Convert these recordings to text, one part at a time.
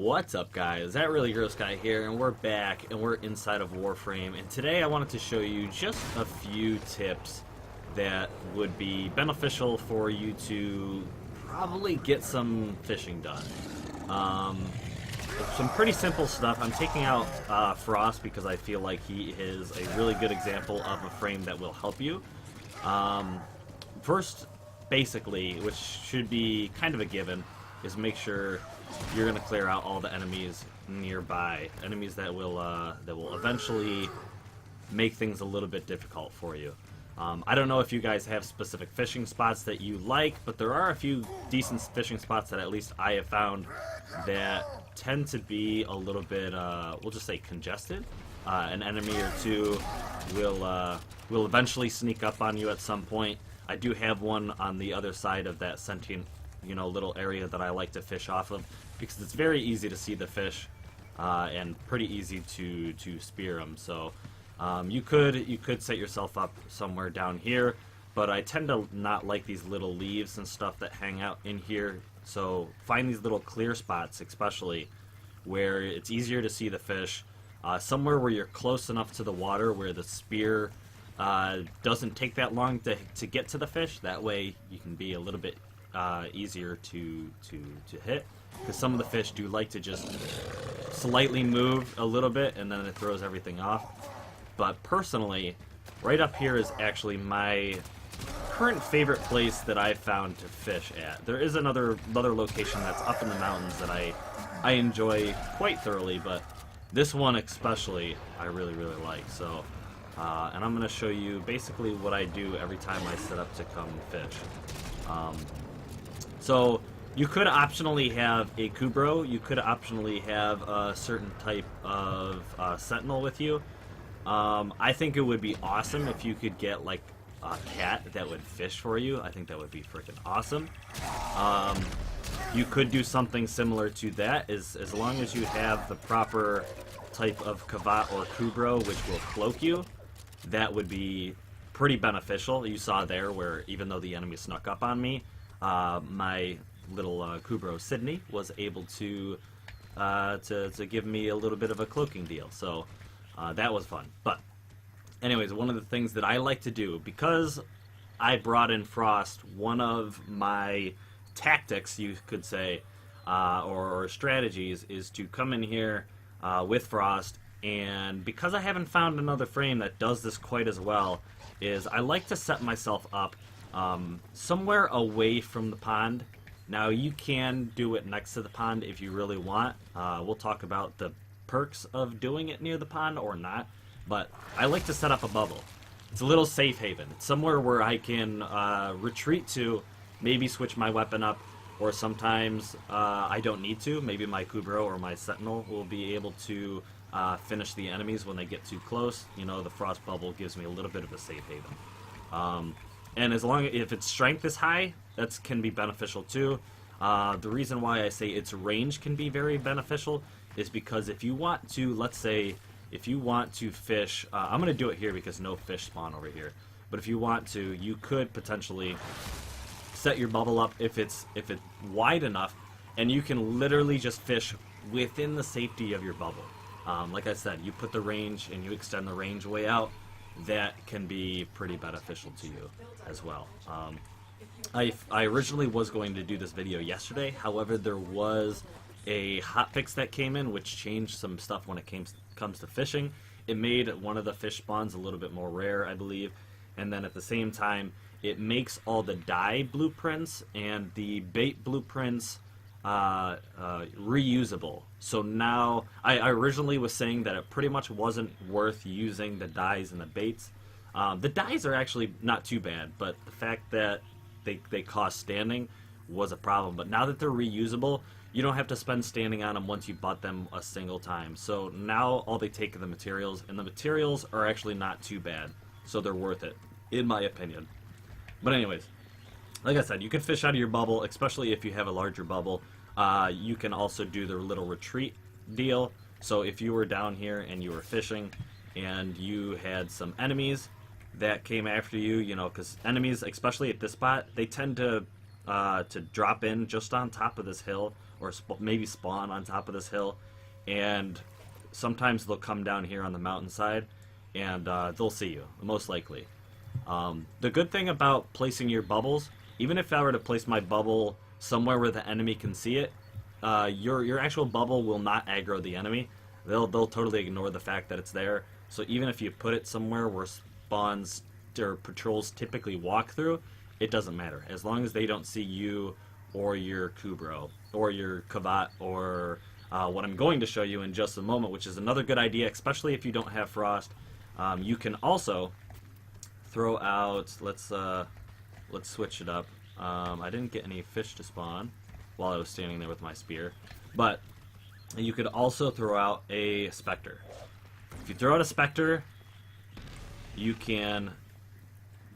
What's up, guys? That Really Gross Guy here, and we're back, and we're inside of Warframe. And today I wanted to show you just a few tips that would be beneficial for you to probably get some fishing done. Some pretty simple stuff. I'm taking out Frost because I feel like he is a really good example of a frame that will help you. First, basically, which should be kind of a given, is make sure you're going to clear out all the enemies nearby. Enemies that will eventually make things a little bit difficult for you. I don't know if you guys have specific fishing spots that you like, but there are a few decent fishing spots that at least I have found that tend to be a little bit, we'll just say congested. An enemy or two will eventually sneak up on you at some point. I do have one on the other side of that sentient, little area that I like to fish off of, because it's very easy to see the fish and pretty easy to spear them. So you could set yourself up somewhere down here, but I tend to not like these little leaves and stuff that hang out in here. So find these little clear spots, especially where it's easier to see the fish, somewhere where you're close enough to the water where the spear doesn't take that long to get to the fish. That way you can be a little bit easier to hit, because some of the fish do like to just slightly move a little bit and then it throws everything off. But personally, right up here is actually my current favorite place that I've found to fish at. There is another location that's up in the mountains that I enjoy quite thoroughly, but this one especially I really like. So and I'm going to show you basically what I do every time I set up to come fish. So you could optionally have a Kubro, you could optionally have a certain type of sentinel with you. I think it would be awesome if you could get like a cat that would fish for you. I think that would be freaking awesome. You could do something similar to that, as long as you have the proper type of Kavat or Kubro which will cloak you. That would be pretty beneficial. You saw there where even though the enemy snuck up on me, my little Kubro Sydney was able to give me a little bit of a cloaking deal. So that was fun. But anyways, one of the things that I like to do, because I brought in Frost, one of my tactics, you could say, or strategies, is to come in here with Frost. And because I haven't found another frame that does this quite as well, is I like to set myself up somewhere away from the pond. Now you can do it next to the pond if you really want. We'll talk about the perks of doing it near the pond or not, but I like to set up a bubble. It's a little safe haven. It's somewhere where I can retreat to, maybe switch my weapon up, or sometimes I don't need to. Maybe my Kubro or my Sentinel will be able to finish the enemies when they get too close. The frost bubble gives me a little bit of a safe haven. And if its strength is high, that can be beneficial too. The reason why I say its range can be very beneficial is because if you want to, let's say, if you want to fish, I'm going to do it here because no fish spawn over here. But if you want to, you could potentially set your bubble up if it's wide enough, and you can literally just fish within the safety of your bubble. Like I said, you put the range and you extend the range way out. That can be pretty beneficial to you as well. I originally was going to do this video yesterday, however there was a hotfix that came in which changed some stuff when it comes to fishing. It made one of the fish spawns a little bit more rare, I believe, and then at the same time it makes all the dye blueprints and the bait blueprints reusable. So now, I originally was saying that it pretty much wasn't worth using the dyes and the baits. The dyes are actually not too bad, but the fact that they cost standing was a problem. But now that they're reusable, you don't have to spend standing on them once you bought them a single time. So now all they take are the materials, and the materials are actually not too bad. So they're worth it, in my opinion. But anyways, like I said, you can fish out of your bubble, especially if you have a larger bubble. You can also do the little retreat deal. So if you were down here and you were fishing and you had some enemies that came after you, because enemies, especially at this spot, they tend to to drop in just on top of this hill, or maybe spawn on top of this hill, and sometimes they'll come down here on the mountainside, and they'll see you, most likely. The good thing about placing your bubbles, even if I were to place my bubble somewhere where the enemy can see it, your actual bubble will not aggro the enemy. They'll totally ignore the fact that it's there. So even if you put it somewhere where spawns or patrols typically walk through, it doesn't matter. As long as they don't see you or your Kubro or your Kavat or what I'm going to show you in just a moment, which is another good idea, especially if you don't have Frost. You can also throw out, let's switch it up. I didn't get any fish to spawn while I was standing there with my spear, but you could also throw out a Spectre. If you throw out a Spectre, you can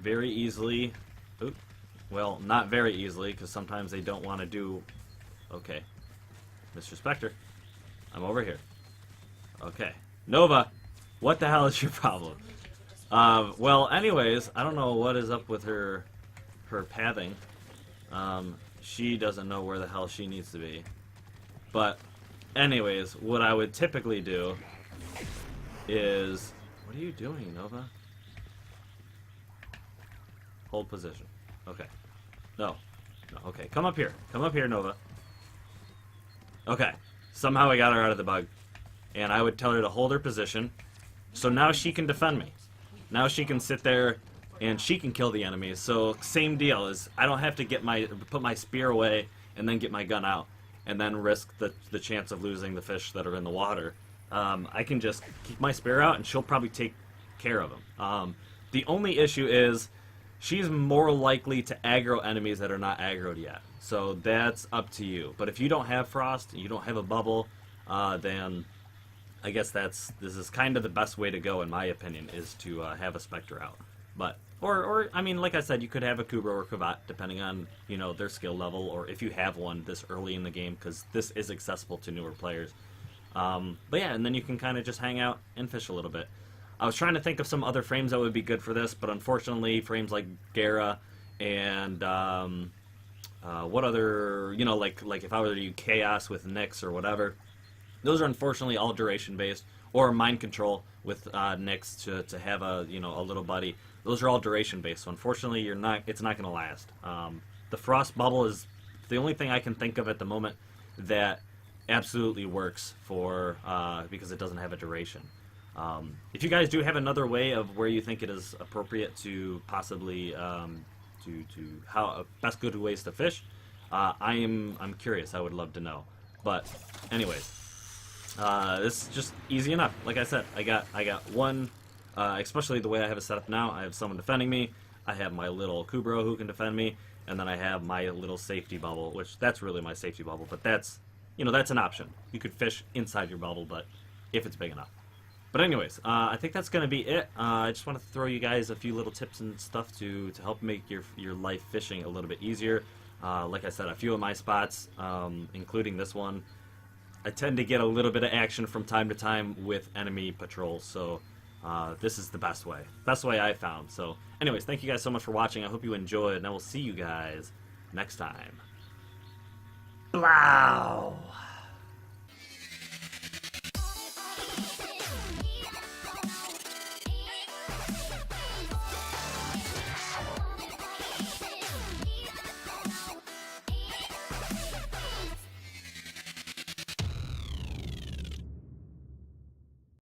very easily, well, not very easily, because sometimes they don't want to do, okay, Mr. Spectre, I'm over here. Okay, Nova, what the hell is your problem? Well, anyways, I don't know what is up with her pathing. She doesn't know where the hell she needs to be. But, anyways, what I would typically do is... What are you doing, Nova? Hold position. Okay. No. Okay, come up here. Come up here, Nova. Okay. Somehow I got her out of the bug. And I would tell her to hold her position. So now she can defend me. Now she can sit there and she can kill the enemies. So same deal, is I don't have to put my spear away and then get my gun out and then risk the chance of losing the fish that are in the water. I can just keep my spear out and she'll probably take care of them. The only issue is she's more likely to aggro enemies that are not aggroed yet. So that's up to you. But if you don't have Frost, you don't have a bubble, then I guess this is kind of the best way to go, in my opinion, is to have a Spectre out. But or I mean, like I said, you could have a Kubro or Kavat, depending on, you know, their skill level, or if you have one this early in the game, because this is accessible to newer players. But yeah, and then you can kind of just hang out and fish a little bit. I was trying to think of some other frames that would be good for this, but unfortunately, frames like Gara and what other, you know, like if I were to do Chaos with Nyx or whatever, those are unfortunately all duration based, or Mind Control with Nyx to have a, you know, a little buddy. Those are all duration based, so unfortunately it's not going to last. The Frost Bubble is the only thing I can think of at the moment that absolutely works for because it doesn't have a duration. If you guys do have another way of where you think it is appropriate to possibly to how best good ways to fish, I'm curious. I would love to know. But anyways, this is just easy enough. Like I said, I got one. Especially the way I have it set up now, I have someone defending me, I have my little Kubro who can defend me, and then I have my little safety bubble, which that's really my safety bubble, but that's, you know, that's an option. You could fish inside your bubble, but if it's big enough. But anyways, I think that's going to be it. I just want to throw you guys a few little tips and stuff to help make your life fishing a little bit easier. Like I said, a few of my spots, including this one, I tend to get a little bit of action from time to time with enemy patrols, so this is the best way I found. So anyways, thank you guys so much for watching. I hope you enjoyed, and I will see you guys next time. Blow!